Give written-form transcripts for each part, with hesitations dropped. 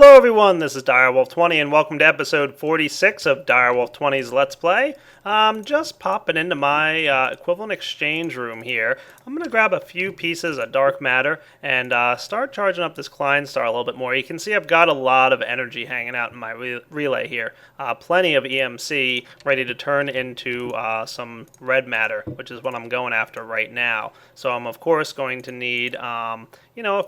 Hello everyone, this is Direwolf20 and welcome to episode 46 of Direwolf20's Let's Play. Just popping into my equivalent exchange room here. I'm going to grab a few pieces of dark matter and start charging up this Klein star a little bit more. You can see I've got a lot of energy hanging out in my relay here. Plenty of EMC ready to turn into some red matter, which is what I'm going after right now. So I'm of course going to need a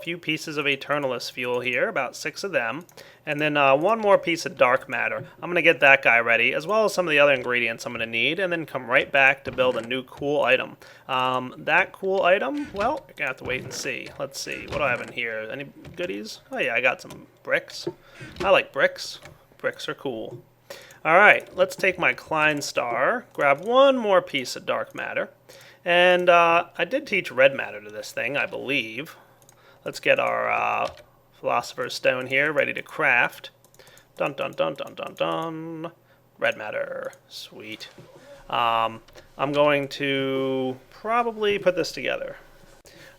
few pieces of Eternalist fuel here, about 6 of them, and then one more piece of dark matter. I'm going to get that guy ready, as well as some of the other ingredients I'm going to need, and then come right back to build a new cool item. That cool item, well, you're going to have to wait and see. Let's see, what do I have in here? Any goodies? Oh yeah, I got some bricks. I like bricks. Bricks are cool. Alright, let's take my Klein star, grab one more piece of dark matter, and I did teach red matter to this thing, I believe. Let's get our Philosopher's Stone here, ready to craft. Dun dun dun dun dun dun. Red matter. Sweet. I'm going to probably put this together.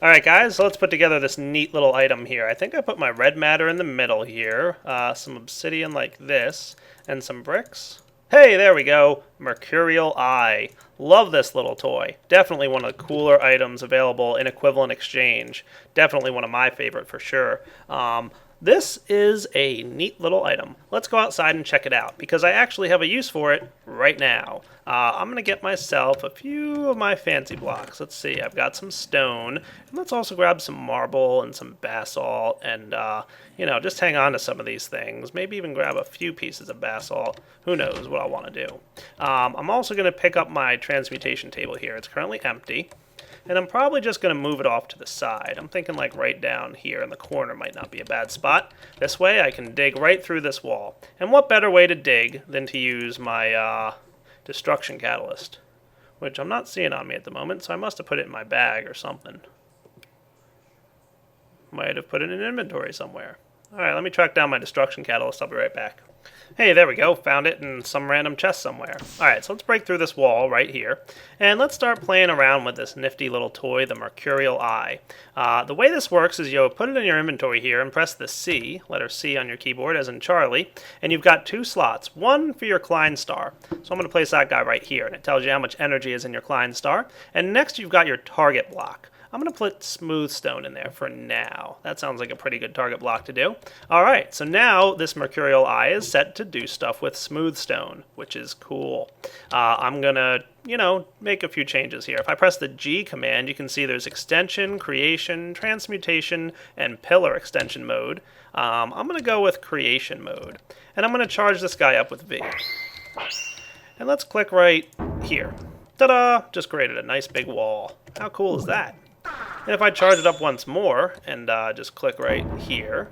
Alright guys, so let's put together this neat little item here. I think I put my red matter in the middle here. Some obsidian like this, and some bricks. Hey, there we go. Mercurial Eye. Love this little toy. Definitely one of the cooler items available in equivalent exchange. Definitely one of my favorite for sure. This is a neat little item. Let's go outside and check it out, because I actually have a use for it right now. I'm going to get myself a few of my fancy blocks. Let's see, I've got some stone. And let's also grab some marble and some basalt and, just hang on to some of these things. Maybe even grab a few pieces of basalt. Who knows what I want to do. I'm also going to pick up my transmutation table here. It's currently empty. And I'm probably just going to move it off to the side. I'm thinking like right down here in the corner might not be a bad spot. This way I can dig right through this wall. And what better way to dig than to use my destruction catalyst, which I'm not seeing on me at the moment, so I must have put it in my bag or something. Might have put it in inventory somewhere. Alright, let me track down my destruction catalyst. I'll be right back. Hey, there we go. Found it in some random chest somewhere. Alright, so let's break through this wall right here. And let's start playing around with this nifty little toy, the Mercurial Eye. The way this works is you'll put it in your inventory here and press the C, letter C on your keyboard, as in Charlie. And you've got 2 slots. One for your Klein star. So I'm going to place that guy right here. And it tells you how much energy is in your Klein star. And next you've got your target block. I'm going to put smooth stone in there for now. That sounds like a pretty good target block to do. Alright, so now this Mercurial Eye is set to do stuff with smooth stone, which is cool. I'm going to, make a few changes here. If I press the G command, you can see there's extension, creation, transmutation, and pillar extension mode. I'm going to go with creation mode. And I'm going to charge this guy up with V. And let's click right here. Ta-da! Just created a nice big wall. How cool is that? And if I charge it up once more and just click right here,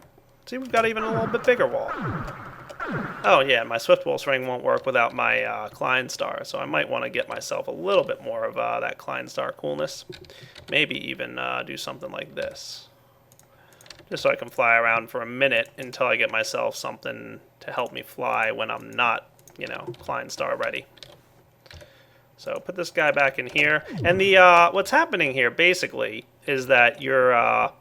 see, we've got even a little bit bigger wall. Oh yeah, my Swift Wool Ring won't work without my Klein star, so I might want to get myself a little bit more of that Klein star coolness. Maybe even do something like this. Just so I can fly around for a minute until I get myself something to help me fly when I'm not, Klein star ready. So put this guy back in here. And the what's happening here basically is that your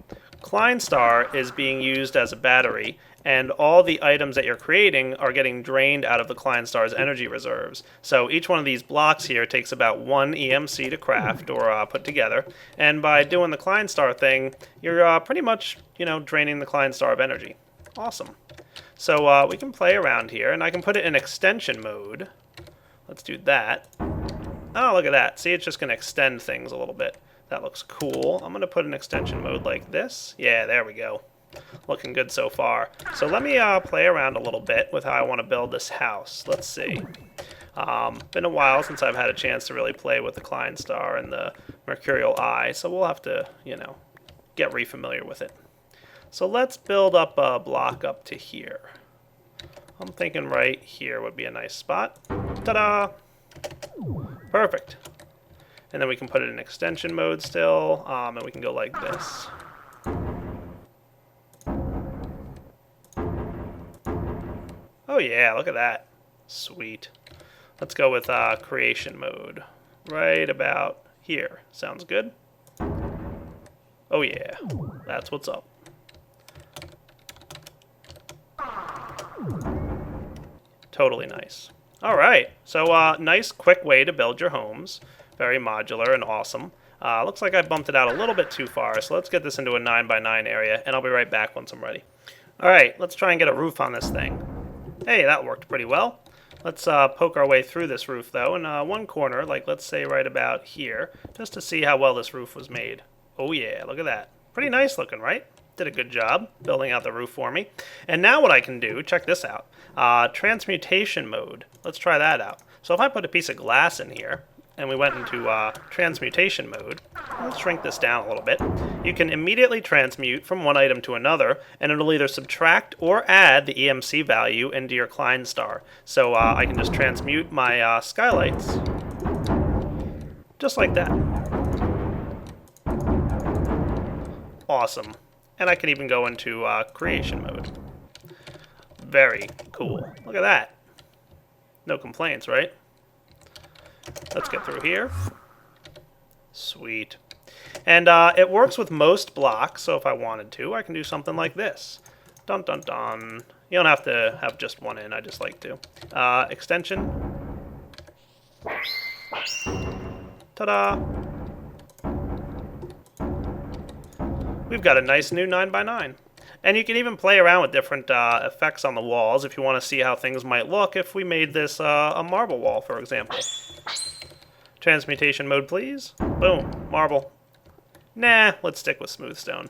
Klein star is being used as a battery, and all the items that you're creating are getting drained out of the Klein star's energy reserves. So each one of these blocks here takes about 1 EMC to craft or put together. And by doing the Klein star thing, you're pretty much, draining the Klein star of energy. Awesome. So we can play around here, and I can put it in extension mode. Let's do that. Oh, look at that. See, it's just going to extend things a little bit. That looks cool. I'm going to put an extension mode like this. Yeah, there we go. Looking good so far. So let me play around a little bit with how I want to build this house. Let's see. Been a while since I've had a chance to really play with the Klein star and the Mercurial Eye, so we'll have to, get re-familiar with it. So let's build up a block up to here. I'm thinking right here would be a nice spot. Ta-da! Perfect. And then we can put it in extension mode still, and we can go like this. Oh yeah, look at that. Sweet. Let's go with creation mode. Right about here. Sounds good? Oh yeah, that's what's up. Totally nice. Alright, so nice quick way to build your homes. Very modular and awesome. Looks like I bumped it out a little bit too far, so let's get this into a 9x9 area, and I'll be right back once I'm ready. Alright, let's try and get a roof on this thing. Hey, that worked pretty well. Let's poke our way through this roof, though, in one corner, like let's say right about here, just to see how well this roof was made. Oh yeah, look at that. Pretty nice looking, right? Did a good job building out the roof for me. And now what I can do, check this out, transmutation mode. Let's try that out. So if I put a piece of glass in here, and we went into transmutation mode, let's shrink this down a little bit, you can immediately transmute from one item to another, and it'll either subtract or add the EMC value into your Klein star. So I can just transmute my skylights, just like that. Awesome. And I can even go into creation mode. Very cool. Look at that. No complaints, right? Let's get through here. Sweet. And it works with most blocks, so if I wanted to, I can do something like this. Dun dun dun. You don't have to have just one in, I just like to. Extension. Ta-da! We've got a nice new 9x9. And you can even play around with different effects on the walls if you want to see how things might look if we made this a marble wall, for example. Transmutation mode, please. Boom. Marble. Nah, let's stick with smooth stone.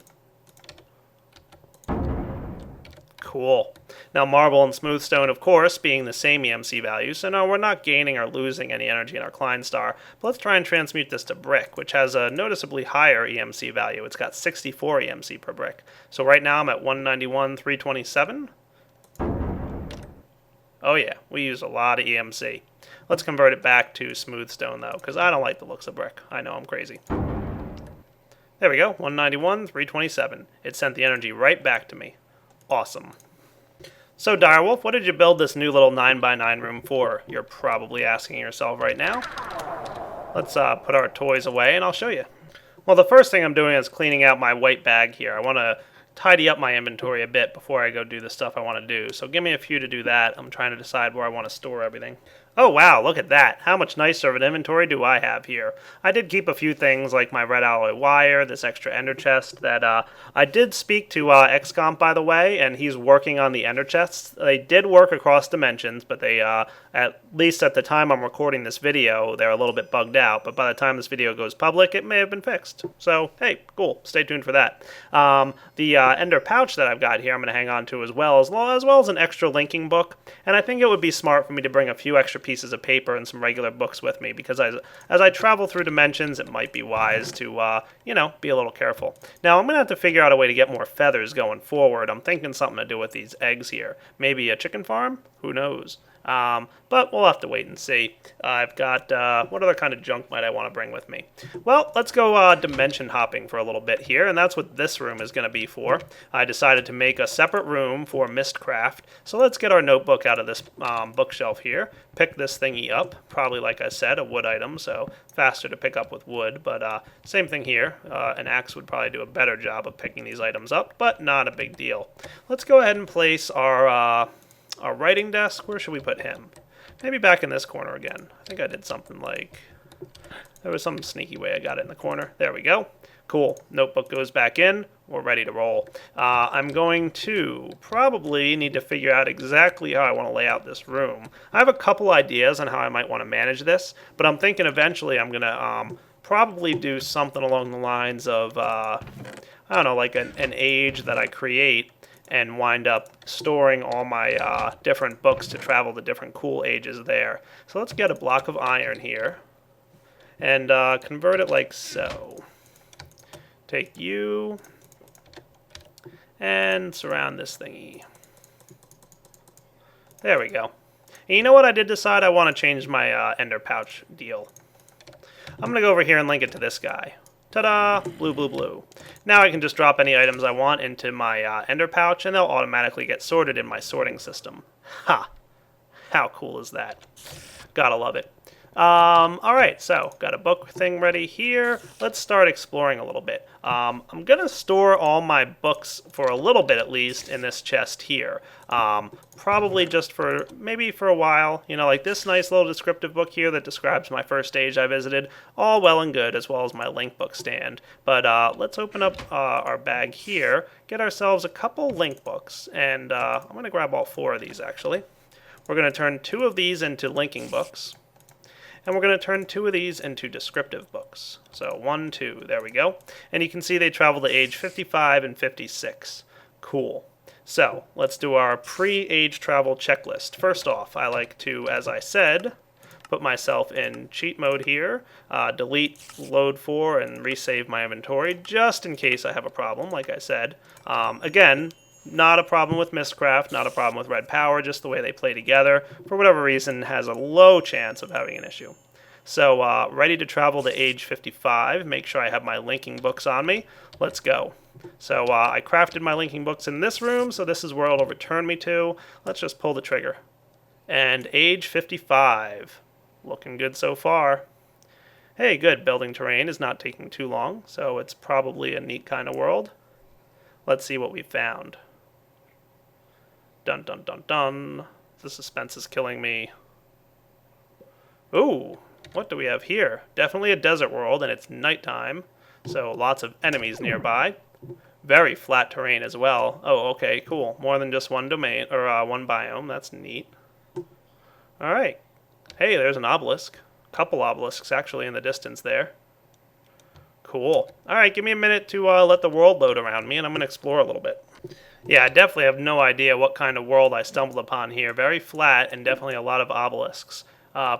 Cool. Now marble and smooth stone, of course, being the same EMC value, so no, we're not gaining or losing any energy in our Klein star. But let's try and transmute this to brick, which has a noticeably higher EMC value. It's got 64 EMC per brick. So right now I'm at 191,327. Oh yeah, we use a lot of EMC. Let's convert it back to smooth stone though, because I don't like the looks of brick. I know I'm crazy. There we go, 191,327. It sent the energy right back to me. Awesome. So Direwolf, what did you build this new little 9x9 room for? You're probably asking yourself right now. Let's put our toys away and I'll show you. Well, the first thing I'm doing is cleaning out my white bag here. I want to tidy up my inventory a bit before I go do the stuff I want to do. So give me a few to do that. I'm trying to decide where I want to store everything. Oh wow, look at that. How much nicer of an inventory do I have here? I did keep a few things like my red alloy wire, this extra ender chest that I did speak to XComp, by the way, and he's working on the ender chests. They did work across dimensions, but they, at least at the time I'm recording this video, they're a little bit bugged out, but by the time this video goes public, it may have been fixed. So, hey, cool. Stay tuned for that. The ender pouch that I've got here I'm going to hang on to as well as an extra linking book, and I think it would be smart for me to bring a few extra pieces of paper and some regular books with me, because as I travel through dimensions, it might be wise to, you know, be a little careful. Now, I'm going to have to figure out a way to get more feathers going forward. I'm thinking something to do with these eggs here. Maybe a chicken farm? Who knows? But we'll have to wait and see. I've got, what other kind of junk might I want to bring with me? Well, let's go dimension hopping for a little bit here, and that's what this room is going to be for. I decided to make a separate room for Mystcraft, so let's get our notebook out of this bookshelf here, pick this thingy up, probably like I said, a wood item, so faster to pick up with wood, but same thing here. An axe would probably do a better job of picking these items up, but not a big deal. Let's go ahead and place our writing desk. Where should we put him? Maybe back in this corner again. I think I did something like... There was some sneaky way I got it in the corner. There we go. Cool. Notebook goes back in. We're ready to roll. I'm going to probably need to figure out exactly how I want to lay out this room. I have a couple ideas on how I might want to manage this, but I'm thinking eventually I'm going to probably do something along the lines of, I don't know, like an age that I create and wind up storing all my different books to travel to different cool ages there. So let's get a block of iron here and convert it like so. Take you and surround this thingy. There we go. And you know what? I did decide I want to change my ender pouch deal. I'm going to go over here and link it to this guy. Ta-da! Blue, blue, blue. Now I can just drop any items I want into my ender pouch, and they'll automatically get sorted in my sorting system. Ha! How cool is that? Gotta love it. Alright, so got a book thing ready here. Let's start exploring a little bit. I'm gonna store all my books for a little bit at least in this chest here. Probably just for, maybe for a while. You know, like this nice little descriptive book here that describes my first stage I visited. All well and good, as well as my link book stand. But let's open up our bag here, get ourselves a couple link books, and I'm gonna grab all 4 of these actually. We're gonna turn 2 of these into linking books. And we're going to turn 2 of these into descriptive books. So 1, 2, there we go. And you can see they travel to age 55 and 56. Cool. So let's do our pre-age travel checklist. First off, I like to, as I said, put myself in cheat mode here, delete load 4 and resave my inventory just in case I have a problem, like I said. Again, not a problem with Mystcraft, not a problem with Red Power, just the way they play together, for whatever reason, has a low chance of having an issue. So, ready to travel to age 55, make sure I have my linking books on me. Let's go. So, I crafted my linking books in this room, so this is where it'll return me to. Let's just pull the trigger. And age 55. Looking good so far. Hey, good, building terrain is not taking too long, so it's probably a neat kind of world. Let's see what we found. Dun dun dun dun. The suspense is killing me. Ooh, what do we have here? Definitely a desert world, and it's nighttime, so lots of enemies nearby. Very flat terrain as well. Oh, okay, cool. More than just one domain, or one biome. That's neat. Alright. Hey, there's an obelisk. Couple obelisks, actually, in the distance there. Cool. Alright, give me a minute to let the world load around me, and I'm going to explore a little bit. Yeah, I definitely have no idea what kind of world I stumbled upon here. Very flat, and definitely a lot of obelisks.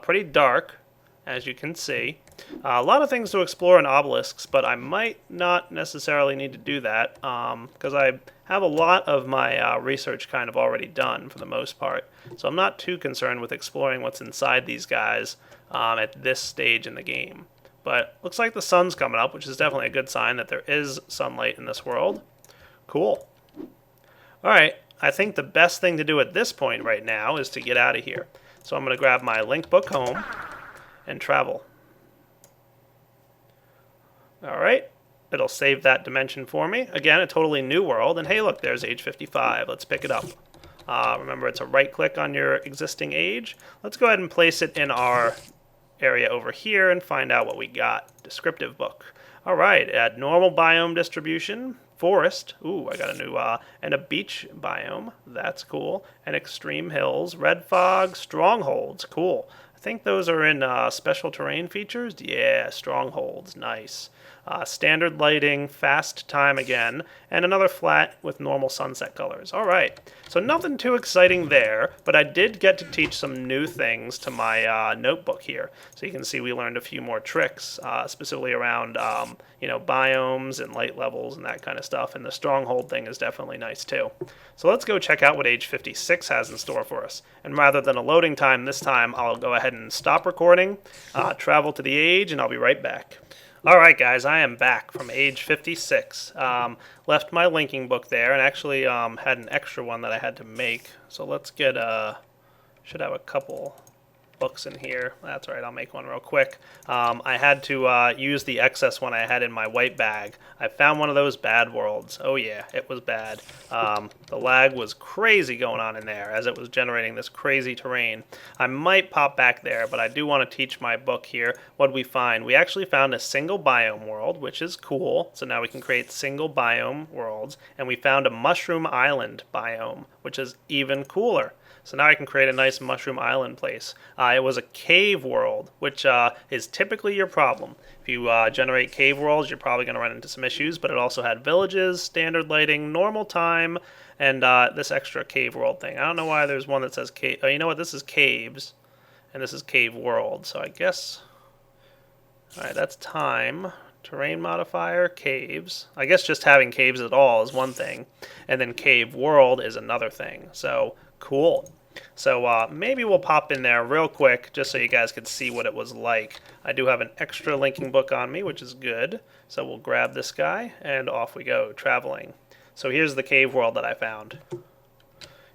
Pretty dark, as you can see. A lot of things to explore in obelisks, but I might not necessarily need to do that, because I have a lot of my research kind of already done, for the most part. So I'm not too concerned with exploring what's inside these guys at this stage in the game. But looks like the sun's coming up, which is definitely a good sign that there is sunlight in this world. Cool. Alright, I think the best thing to do at this point right now is to get out of here. So I'm going to grab my link book home and travel. Alright, it'll save that dimension for me. Again, a totally new world, and hey look, there's age 55. Let's pick it up. Remember, it's a right click on your existing age. Let's go ahead and place it in our area over here and find out what we got. Descriptive book. Alright, add normal biome distribution, forest, ooh, I got a new, and a beach biome, that's cool, and extreme hills, red fog, strongholds, cool. I think those are in special terrain features. Yeah, strongholds, nice. Standard lighting, fast time again, and another flat with normal sunset colors. Alright, so nothing too exciting there, but I did get to teach some new things to my notebook here. So you can see we learned a few more tricks, specifically around biomes and light levels and that kind of stuff, and the stronghold thing is definitely nice too. So let's go check out what age 56 has in store for us. And rather than a loading time this time, I'll go ahead and stop recording, travel to the age, and I'll be right back. Alright guys, I am back from age 56. Left my linking book there, and actually had an extra one that I had to make. So let's get, should have a couple books in here. That's right, I'll make one real quick. I had to use the excess one I had in my white bag. I found one of those bad worlds. Oh yeah, it was bad. The lag was crazy going on in there as it was generating this crazy terrain. I might pop back there, but I do want to teach my book here. What did we find? We actually found a single biome world, which is cool. So now we can create single biome worlds. And we found a mushroom island biome, which is even cooler. So now I can create a nice mushroom island place. It was a cave world, which is typically your problem. If you generate cave worlds, you're probably going to run into some issues, but it also had villages, standard lighting, normal time, and this extra cave world thing. I don't know why there's one that says cave. Oh, you know what? This is caves, and this is cave world. So I guess, all right, that's time. Terrain modifier, caves. I guess just having caves at all is one thing, and then cave world is another thing. So cool. So maybe we'll pop in there real quick just so you guys can see what it was like. I do have an extra linking book on me, which is good. So we'll grab this guy and off we go, traveling. So here's the cave world that I found.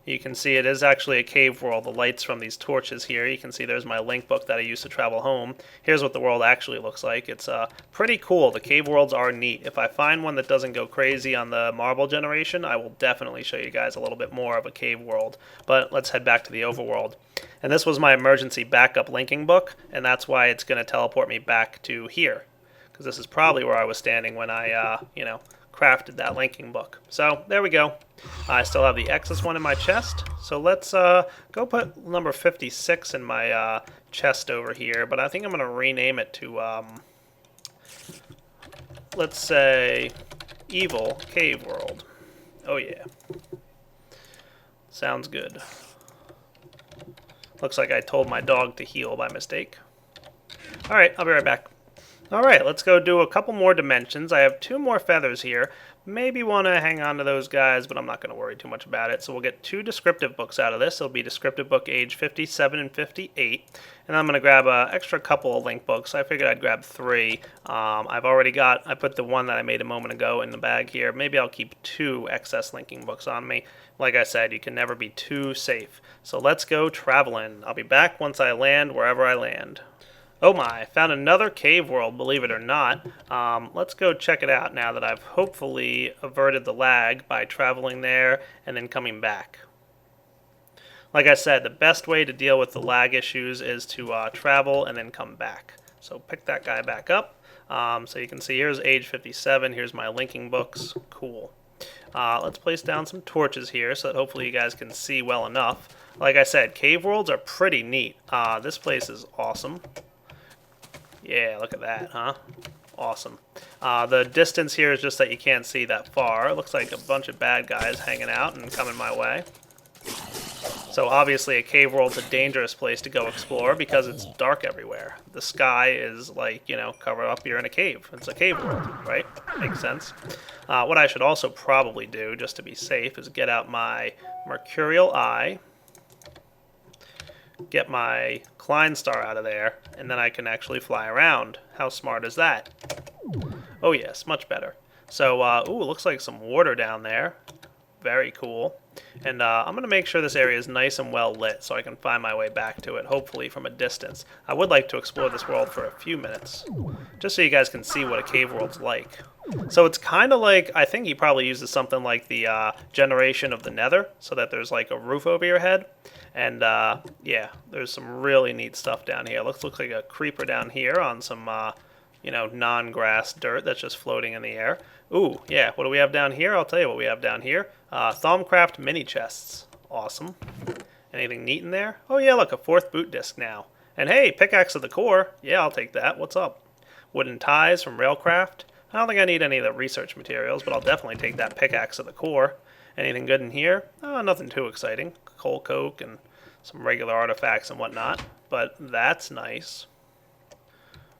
You can see it is actually a cave world. The lights from these torches here, you can see there's my link book that I used to travel home. Here's what the world actually looks like. It's pretty cool. The cave worlds are neat. If I find one that doesn't go crazy on the marble generation, I will definitely show you guys a little bit more of a cave world. But let's head back to the overworld. And this was my emergency backup linking book, and that's why it's going to teleport me back to here. Because this is probably where I was standing when I, crafted that linking book. So there we go. I still have the excess one in my chest. So let's go put number 56 in my chest over here. But I think I'm going to rename it to, let's say, Evil Cave World. Oh yeah. Sounds good. Looks like I told my dog to heal by mistake. Alright, I'll be right back. Alright, let's go do a couple more dimensions. I have 2 more feathers here. Maybe want to hang on to those guys, but I'm not going to worry too much about it. So we'll get 2 descriptive books out of this. It'll be descriptive book age 57 and 58. And I'm going to grab an extra couple of link books. I figured I'd grab 3. I put the one that I made a moment ago in the bag here. Maybe I'll keep 2 excess linking books on me. Like I said, you can never be too safe. So let's go traveling. I'll be back once I land wherever I land. Oh my, found another cave world, believe it or not. Let's go check it out now that I've hopefully averted the lag by traveling there and then coming back. Like I said, the best way to deal with the lag issues is to travel and then come back. So pick that guy back up. So you can see here's age 57, here's my linking books. Cool. Let's place down some torches here so that hopefully you guys can see well enough. Like I said, cave worlds are pretty neat. This place is awesome. Yeah, look at that, huh? Awesome. The distance here is just that you can't see that far. It looks like a bunch of bad guys hanging out and coming my way. So obviously a cave world's a dangerous place to go explore because it's dark everywhere. The sky is like, covered up. You're in a cave. It's a cave world, right? Makes sense. What I should also probably do, just to be safe, is get out my Mercurial Eye, get my Klein Star out of there, and then I can actually fly around. How smart is that? Oh yes, much better. So, ooh, looks like some water down there. Very cool. And I'm going to make sure this area is nice and well lit so I can find my way back to it, hopefully from a distance. I would like to explore this world for a few minutes, just so you guys can see what a cave world's like. So it's kind of like, I think he probably uses something like the generation of the Nether, so that there's like a roof over your head. And yeah, there's some really neat stuff down here. Looks like a creeper down here on some, non-grass dirt that's just floating in the air. Ooh, yeah, what do we have down here? I'll tell you what we have down here. Thaumcraft mini chests. Awesome. Anything neat in there? Oh yeah, look, a 4th boot disc now. And hey, pickaxe of the core. Yeah, I'll take that. What's up? Wooden ties from Railcraft. I don't think I need any of the research materials, but I'll definitely take that pickaxe of the core. Anything good in here? Oh, nothing too exciting. Coal coke and some regular artifacts and whatnot. But that's nice.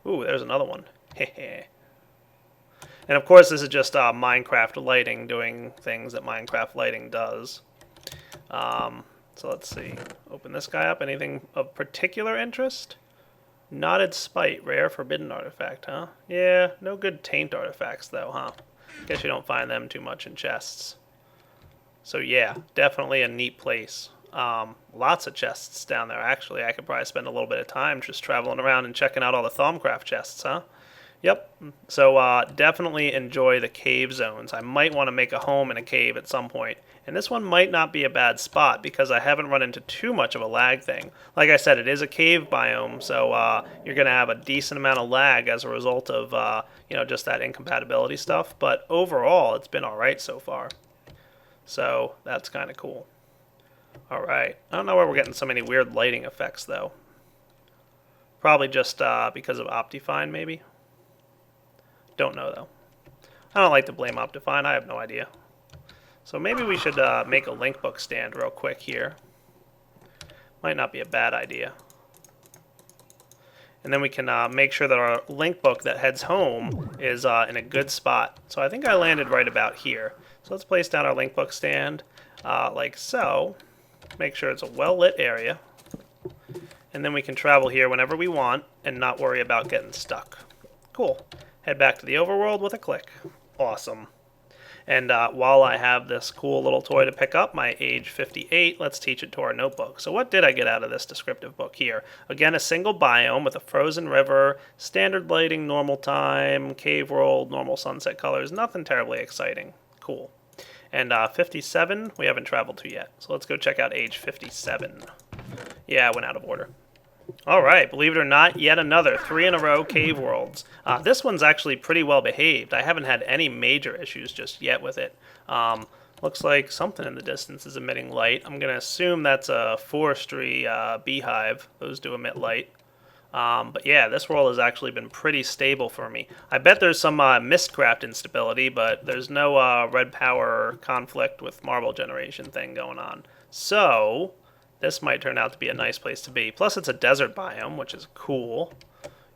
Ooh, there's another one. Hehe. And of course, this is just Minecraft lighting doing things that Minecraft lighting does. So let's see. Open this guy up. Anything of particular interest? Knotted Spite, rare forbidden artifact, huh? Yeah, no good taint artifacts though, huh? Guess you don't find them too much in chests. So yeah, definitely a neat place. Lots of chests down there, actually. I could probably spend a little bit of time just traveling around and checking out all the Thaumcraft chests, huh? Yep. So definitely enjoy the cave zones. I might want to make a home in a cave at some point. And this one might not be a bad spot because I haven't run into too much of a lag thing. Like I said, it is a cave biome, so you're going to have a decent amount of lag as a result of, just that incompatibility stuff. But overall, it's been all right so far. So that's kind of cool. All right. I don't know why we're getting so many weird lighting effects, though. Probably just because of Optifine, maybe. Don't know, though. I don't like to blame Optifine. I have no idea. So maybe we should make a link book stand real quick here. Might not be a bad idea. And then we can make sure that our link book that heads home is in a good spot. So I think I landed right about here. So let's place down our link book stand like so. Make sure it's a well-lit area. And then we can travel here whenever we want and not worry about getting stuck. Cool. Head back to the overworld with a click. Awesome. And while I have this cool little toy to pick up, my age 58, let's teach it to our notebook. So what did I get out of this descriptive book here? Again, a single biome with a frozen river, standard lighting, normal time, cave world, normal sunset colors. Nothing terribly exciting. Cool. And 57, we haven't traveled to yet. So let's go check out age 57. Yeah, I went out of order. Alright, believe it or not, yet another 3 in a row cave worlds. This one's actually pretty well behaved. I haven't had any major issues just yet with it. Looks like something in the distance is emitting light. I'm going to assume that's a forestry beehive. Those do emit light. But yeah, this world has actually been pretty stable for me. I bet there's some Mystcraft instability, but there's no red power conflict with marble generation thing going on. So this might turn out to be a nice place to be. Plus, it's a desert biome, which is cool.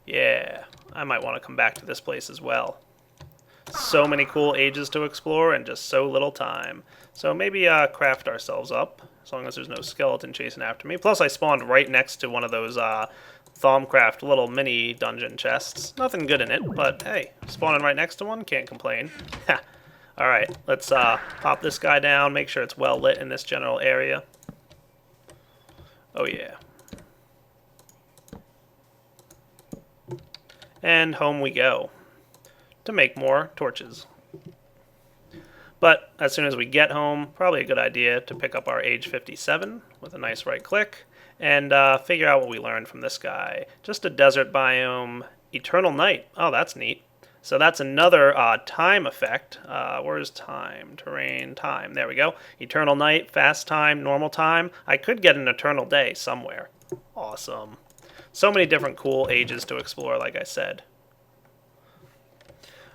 Yeah, I might want to come back to this place as well. So many cool ages to explore and just so little time. So maybe craft ourselves up, as long as there's no skeleton chasing after me. Plus, I spawned right next to one of those Thaumcraft little mini dungeon chests. Nothing good in it, but hey, spawning right next to one, can't complain. Alright, let's pop this guy down, make sure it's well lit in this general area. Oh yeah. And home we go to make more torches. But as soon as we get home, probably a good idea to pick up our age 57 with a nice right click and figure out what we learned from this guy. Just a desert biome, eternal night. Oh, that's neat. So that's another time effect. Where's time? Terrain, time. There we go. Eternal night, fast time, normal time. I could get an eternal day somewhere. Awesome. So many different cool ages to explore, like I said.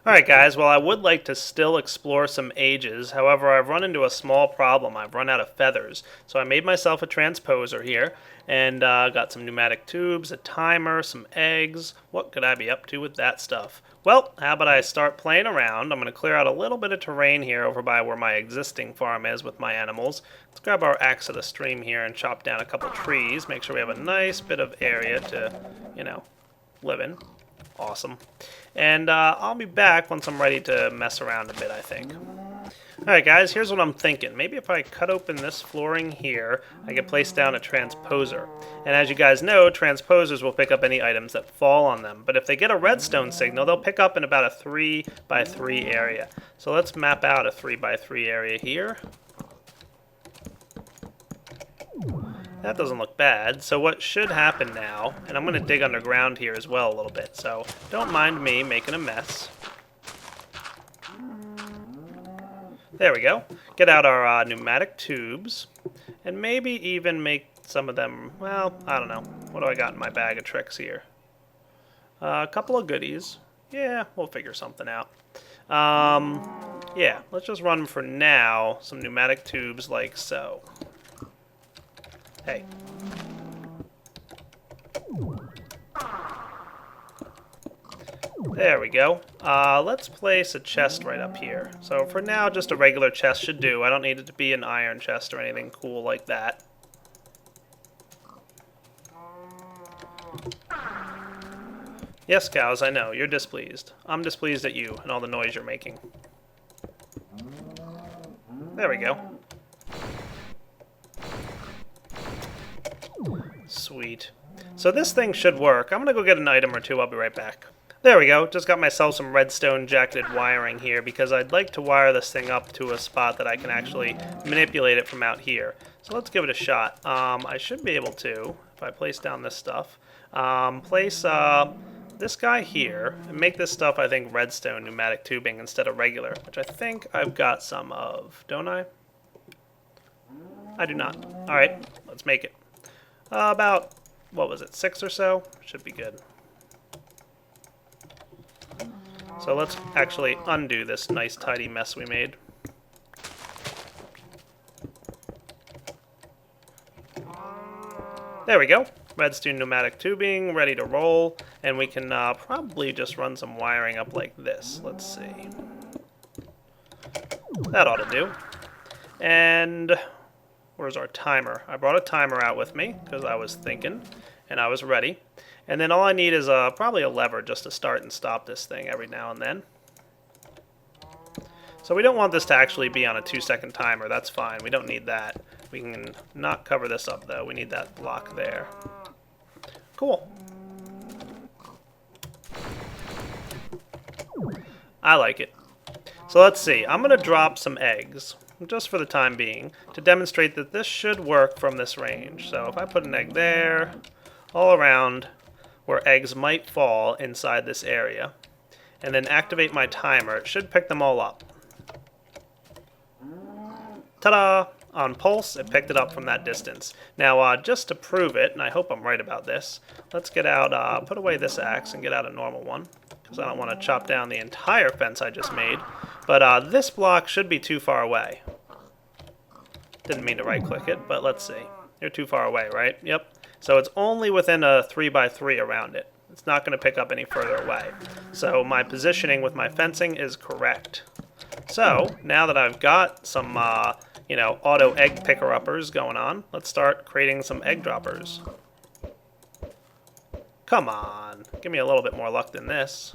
Alright guys, well I would like to still explore some ages, however I've run into a small problem. I've run out of feathers. So I made myself a transposer here, and got some pneumatic tubes, a timer, some eggs. What could I be up to with that stuff? Well, how about I start playing around. I'm going to clear out a little bit of terrain here over by where my existing farm is with my animals. Let's grab our axe of the stream here and chop down a couple trees. Make sure we have a nice bit of area to, you know, live in. Awesome. And I'll be back once I'm ready to mess around a bit, I think. Alright guys, here's what I'm thinking. Maybe if I cut open this flooring here, I can place down a transposer. And as you guys know, transposers will pick up any items that fall on them. But if they get a redstone signal, they'll pick up in about a 3 by 3 area. So let's map out a 3 by 3 area here. That doesn't look bad. So what should happen now, and I'm going to dig underground here as well a little bit, so don't mind me making a mess. There we go. Get out our pneumatic tubes, and maybe even make some of them, well, I don't know. What do I got in my bag of tricks here? A couple of goodies. Yeah, we'll figure something out. Yeah, let's just run for now some pneumatic tubes like so. Hey. There we go. Let's place a chest right up here. So for now, just a regular chest should do. I don't need it to be an iron chest or anything cool like that. Yes, cows, I know. You're displeased. I'm displeased at you and all the noise you're making. There we go. Sweet. So this thing should work. I'm going to go get an item or two. I'll be right back. There we go. Just got myself some redstone jacketed wiring here because I'd like to wire this thing up to a spot that I can actually manipulate it from out here. So let's give it a shot. I should be able to, if I place down this stuff, place this guy here and make this stuff, I think, redstone pneumatic tubing instead of regular, which I think I've got some of, don't I? I do not. Alright, let's make it. About, what was it, 6 or so? Should be good. So let's actually undo this nice tidy mess we made. There we go. Redstone pneumatic tubing, ready to roll. And we can probably just run some wiring up like this. Let's see. That ought to do. And where's our timer? I brought a timer out with me because I was thinking and I was ready. And then all I need is probably a lever just to start and stop this thing every now and then. So we don't want this to actually be on a 2-second timer. That's fine. We don't need that. We can not cover this up, though. We need that block there. Cool. I like it. So let's see. I'm going to drop some eggs, just for the time being, to demonstrate that this should work from this range. So if I put an egg there, all around where eggs might fall inside this area, and then activate my timer, it should pick them all up. Ta-da! On pulse, it picked it up from that distance. Now, just to prove it, and I hope I'm right about this, let's get out, put away this axe and get out a normal one, because I don't want to chop down the entire fence I just made. But this block should be too far away. Didn't mean to right-click it, but let's see. You're too far away, right? Yep. So it's only within a 3x3 around it. It's not going to pick up any further away. So my positioning with my fencing is correct. So now that I've got some, auto egg picker-uppers going on, let's start creating some egg droppers. Come on, give me a little bit more luck than this.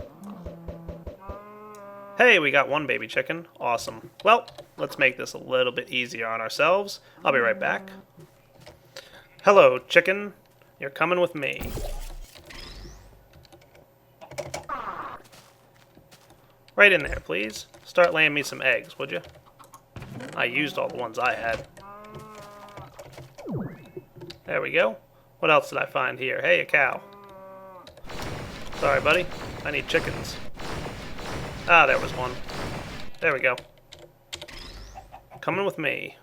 Hey, we got one baby chicken. Awesome. Well, let's make this a little bit easier on ourselves. I'll be right back. Hello, chicken. You're coming with me. Right in there, please. Start laying me some eggs, would you? I used all the ones I had. There we go. What else did I find here? Hey, a cow. Sorry, buddy. I need chickens. Ah, there was one. There we go. Coming with me.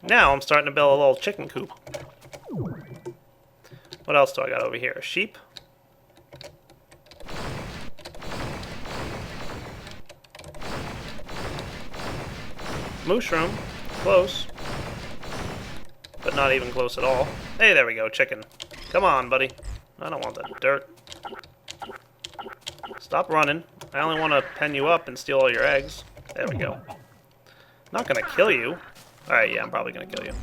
Now I'm starting to build a little chicken coop. What else do I got over here? A sheep? Mushroom. Close. But not even close at all. Hey, there we go, chicken. Come on, buddy. I don't want that dirt. Stop running. I only want to pen you up and steal all your eggs. There we go. Not gonna kill you. Alright, yeah, I'm probably gonna kill you.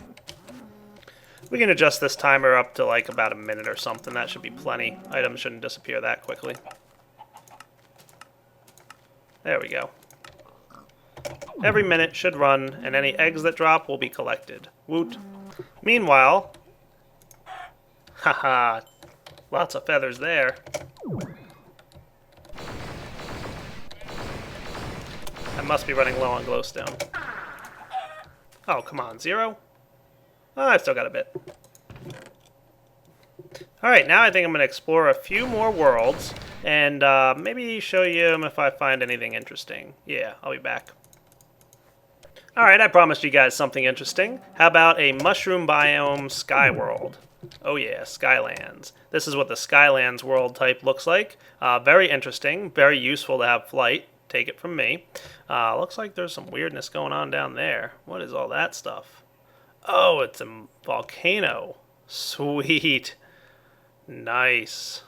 We can adjust this timer up to like about a minute or something. That should be plenty. Items shouldn't disappear that quickly. There we go. Every minute should run, and any eggs that drop will be collected. Woot. Meanwhile... Haha. Lots of feathers there. I must be running low on glowstone. Oh, come on. 0? Oh, I've still got a bit. Alright, now I think I'm going to explore a few more worlds, and maybe show you if I find anything interesting. Yeah, I'll be back. Alright, I promised you guys something interesting. How about a mushroom biome sky world? Oh yeah, Skylands. This is what the Skylands world type looks like. Very interesting, very useful to have flight. Take it from me. Looks like there's some weirdness going on down there. What is all that stuff? Oh, it's a volcano. Sweet. Nice.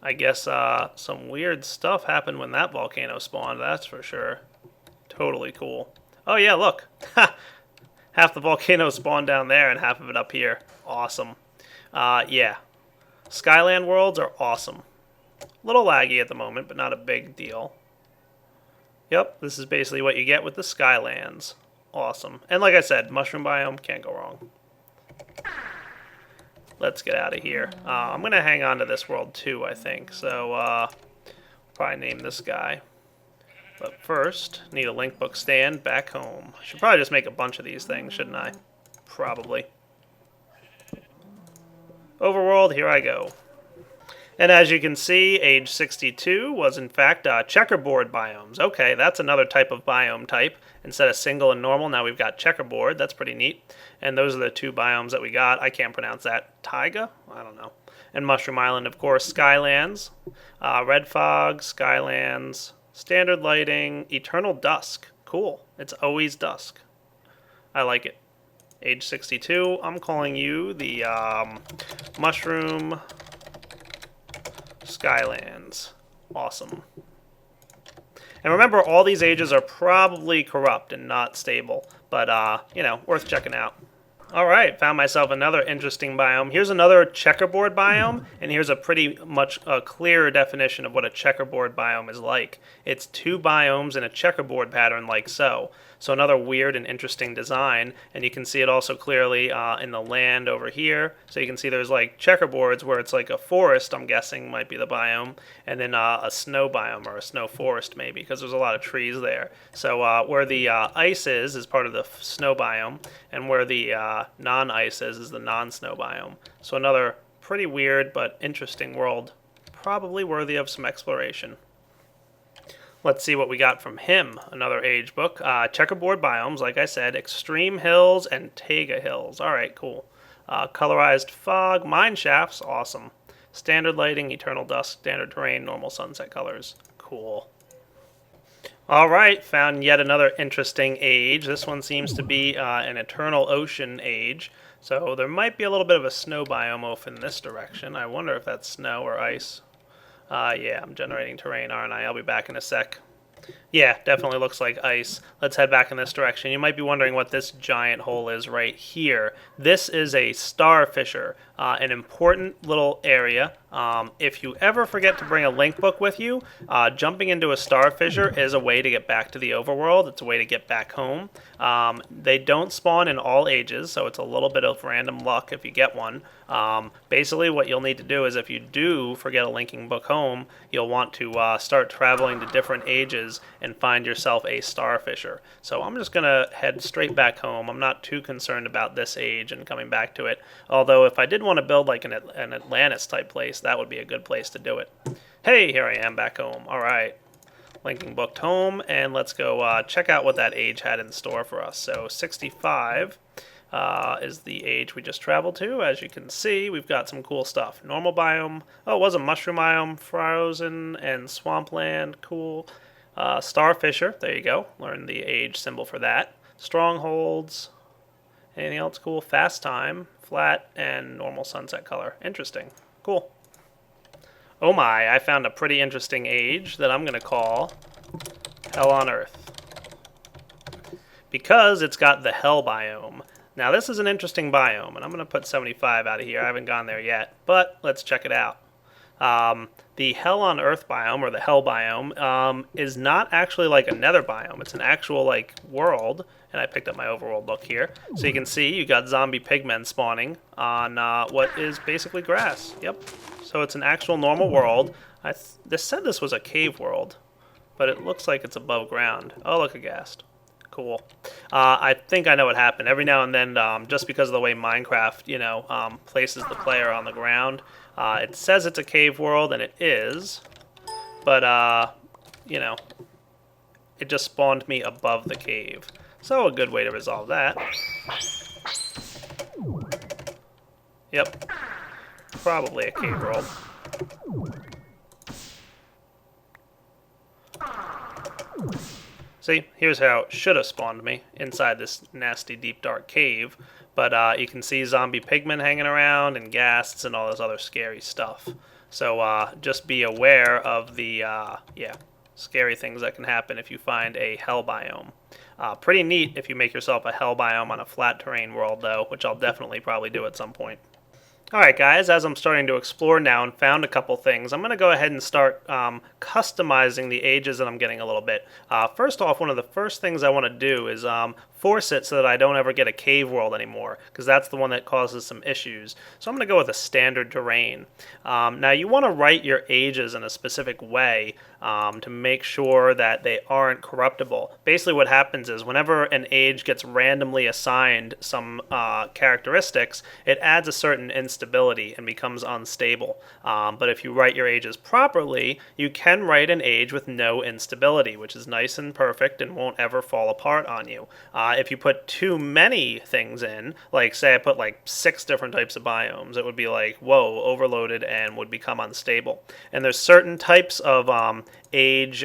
I guess some weird stuff happened when that volcano spawned, that's for sure. Totally cool. Oh yeah, look. Half the volcano spawned down there and half of it up here. Awesome. Yeah. Skyland worlds are awesome. A little laggy at the moment, but not a big deal. Yep, this is basically what you get with the Skylands. Awesome. And like I said, mushroom biome, can't go wrong. Let's get out of here. I'm going to hang on to this world too, I think. So, probably name this guy. But first, need a link book stand back home. I should probably just make a bunch of these things, shouldn't I? Probably. Overworld, here I go. And as you can see, age 62 was in fact checkerboard biomes. Okay, that's another type of biome type. Instead of single and normal, now we've got checkerboard. That's pretty neat. And those are the two biomes that we got. I can't pronounce that. Taiga? I don't know. And Mushroom Island, of course. Skylands. Red Fog, Skylands. Standard lighting, eternal dusk. Cool. It's always dusk. I like it. Age 62. I'm calling you the Mushroom Skylands. Awesome. And remember, all these ages are probably corrupt and not stable. But, worth checking out. All right, found myself another interesting biome. Here's another checkerboard biome, and here's a pretty much a clearer definition of what a checkerboard biome is like. It's two biomes in a checkerboard pattern like so. So another weird and interesting design, and you can see it also clearly in the land over here. So you can see there's like checkerboards where it's like a forest, I'm guessing might be the biome, and then a snow biome or a snow forest maybe, because there's a lot of trees there. So where the ice is part of the snow biome, and where the non-ice is the non-snow biome. So another pretty weird but interesting world, probably worthy of some exploration. Let's see what we got from him. Another age book. Checkerboard biomes, like I said, extreme hills and taiga hills. All right, cool. Colorized fog, mine shafts, awesome. Standard lighting, eternal dusk, standard terrain, normal sunset colors. Cool. All right, found yet another interesting age. This one seems to be an eternal ocean age. So there might be a little bit of a snow biome off in this direction. I wonder if that's snow or ice. Yeah, I'm generating terrain, aren't I? I'll be back in a sec. Yeah, definitely looks like ice. Let's head back in this direction. You might be wondering what this giant hole is right here. This is a star fissure, an important little area. If you ever forget to bring a link book with you, jumping into a star fissure is a way to get back to the overworld. It's a way to get back home. They don't spawn in all ages, so it's a little bit of random luck if you get one. Basically, what you'll need to do is if you do forget a linking book home, you'll want to start traveling to different ages and find yourself a star fissure. So I'm just going to head straight back home. I'm not too concerned about this age and coming back to it. Although if I did want to build like an Atlantis type place, that would be a good place to do it. Hey, here I am back home. All right. Linking booked home, and let's go check out what that age had in store for us. So 65 is the age we just traveled to. As you can see, we've got some cool stuff. Normal biome. Oh, it was a mushroom biome. Frozen and swampland. Cool. Star fissure. There you go. Learn the age symbol for that. Strongholds. Anything else cool? Fast time. Flat and normal sunset color. Interesting. Cool. Oh my, I found a pretty interesting age that I'm going to call Hell on Earth. Because it's got the Hell biome. Now this is an interesting biome, and I'm going to put 75 out of here. I haven't gone there yet, but let's check it out. The Hell on Earth biome, or the Hell biome, is not actually like a nether biome. It's an actual like world, and I picked up my overworld book here. So you can see you got zombie pigmen spawning on what is basically grass. Yep. So it's an actual normal world. This said this was a cave world, but it looks like it's above ground. Oh, look, a ghast. Cool. I think I know what happened. Every now and then, just because of the way Minecraft, places the player on the ground, it says it's a cave world, and it is, but, it just spawned me above the cave. So a good way to resolve that. Yep. Probably a cave world. See, here's how it should have spawned me, inside this nasty, deep, dark cave. But you can see zombie pigmen hanging around, and ghasts, and all this other scary stuff. So just be aware of the, scary things that can happen if you find a hell biome. Pretty neat if you make yourself a hell biome on a flat terrain world, though, which I'll definitely probably do at some point. Alright guys, as I'm starting to explore now and found a couple things, I'm going to go ahead and start customizing the ages that I'm getting a little bit. First off, one of the first things I want to do is force it so that I don't ever get a cave world anymore, because that's the one that causes some issues. So I'm going to go with a standard terrain. Now you want to write your ages in a specific way to make sure that they aren't corruptible. Basically what happens is whenever an age gets randomly assigned some characteristics, it adds a certain instability and becomes unstable. But if you write your ages properly, you can write an age with no instability, which is nice and perfect and won't ever fall apart on you. If you put too many things in, like say I put like 6 different types of biomes, it would be like, whoa, overloaded and would become unstable. And there's certain types of age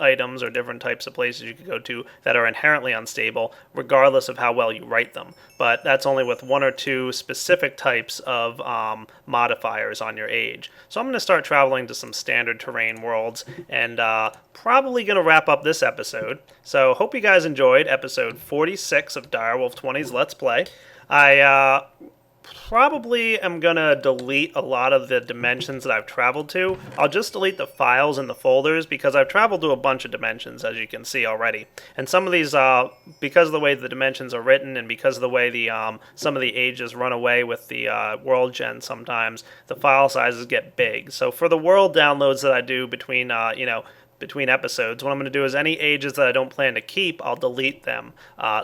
items or different types of places you could go to that are inherently unstable, regardless of how well you write them. But that's only with one or two specific types of modifiers on your age. So I'm going to start traveling to some standard terrain worlds, and probably going to wrap up this episode. So hope you guys enjoyed episode 46 of Direwolf20's Let's Play. I probably am going to delete a lot of the dimensions that I've traveled to. I'll just delete the files and the folders because I've traveled to a bunch of dimensions, as you can see already. And some of these, because of the way the dimensions are written and because of the way the some of the ages run away with the world gen sometimes, the file sizes get big. So for the world downloads that I do between, between episodes, what I'm going to do is any ages that I don't plan to keep, I'll delete them.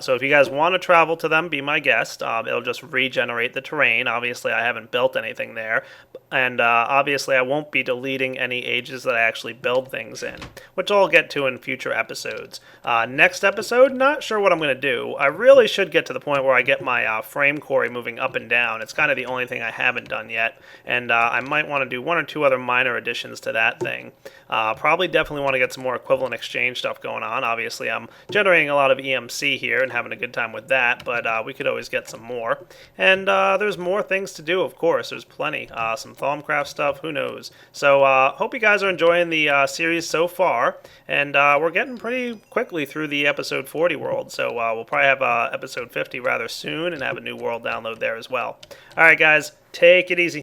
So if you guys want to travel to them, be my guest. It'll just regenerate the terrain. Obviously, I haven't built anything there. And obviously, I won't be deleting any ages that I actually build things in, which I'll get to in future episodes. Next episode, not sure what I'm going to do. I really should get to the point where I get my frame quarry moving up and down. It's kind of the only thing I haven't done yet. And I might want to do one or two other minor additions to that thing. Probably definitely want to get some more equivalent exchange stuff going on. Obviously, I'm generating a lot of EMC here and having a good time with that, but we could always get some more. And there's more things to do, of course. There's plenty. Some Thaumcraft stuff, who knows. So hope you guys are enjoying the series so far, and we're getting pretty quickly through the episode 40 world, so we'll probably have episode 50 rather soon and have a new world download there as well. Alright guys, take it easy.